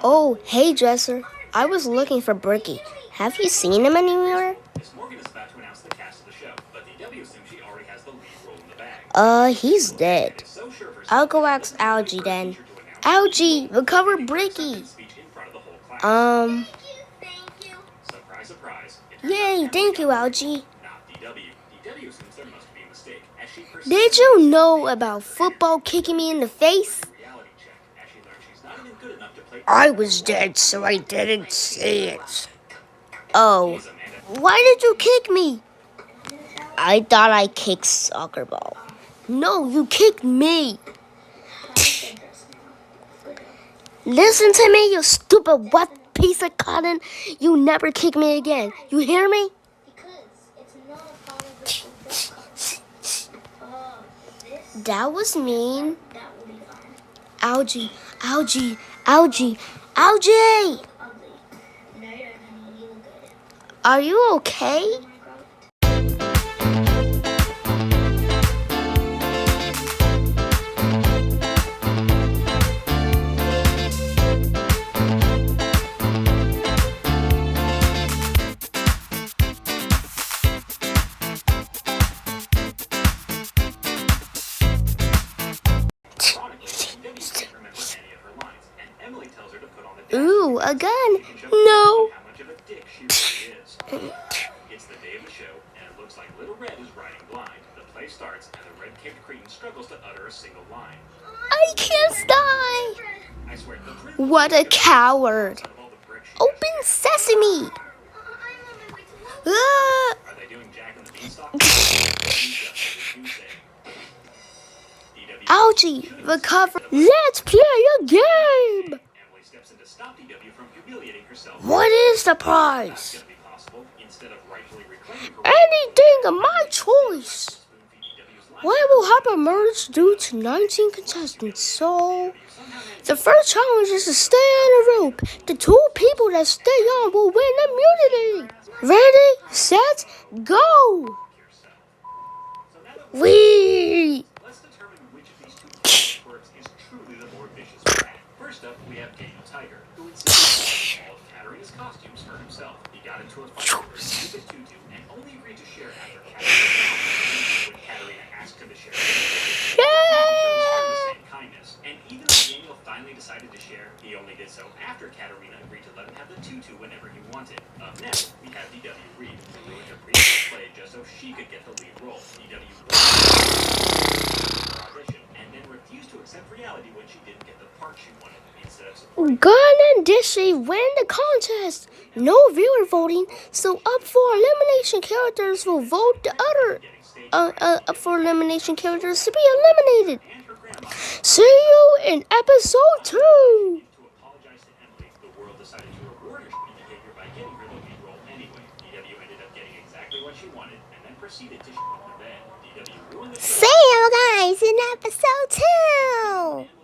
Oh, hey, Dresser. I was looking for Bricky. Have you seen him anywhere? He's dead. I'll go ask Algie then. Algie, recover Bricky. Yay, thank you, Algie. Did you know about football kicking me in the face? I was dead, so I didn't see it. Oh, why did you kick me? I thought I kicked soccer ball. No, you kicked me. Listen to me, you stupid wet piece of cotton. You never kick me again. You hear me? That was mean. Algie, Algie, Algie, Algie! Are you okay? Ooh, a gun? No. It's the day of the show, and it looks like Little Red is riding blind. The play starts, and the red-capped cretin struggles to utter a single line. I can't die. I swear, What a coward. Open sesame. Are they doing Jack and the Beanstalk? Algie, recover. Let's play a game. Emily steps in to stop DW from humiliating herself. What is the prize? Gonna be possible. Instead of rightfully reclaiming her Anything of my choice. Why will have emerged due to 19 contestants? So, the first challenge is to stay on a rope. The two people that stay on will win immunity. Ready, set, go. Wee. Let's determine which of these two quirks is truly the more vicious rat. First up, we have Daniel Tiger, who insisted on all of Katarina's costumes for himself. He got into a fight with her stupid tutu and only agreed to share after Katarina. When Katarina asked him to share, he showed the same kindness. And even when Daniel finally decided to share, he only did so after Katarina agreed to let him have the tutu whenever he wanted. Up next, we have DW Reed, who ruined her previous play just so she could get the lead role. DW audition and then refused to accept reality when she didn't get the part she wanted. Instead of supporting Gun and Dishy win the contest. No viewer voting, so up for elimination characters will vote the other. Up for elimination characters to be eliminated. See you in episode 2. to apologize to Emily, the world decided to reward her shitty behavior by getting her the lead role anyway. DW ended up getting exactly what she wanted and then proceeded to shit the bed. DW ruined the show. See you guys in episode 2.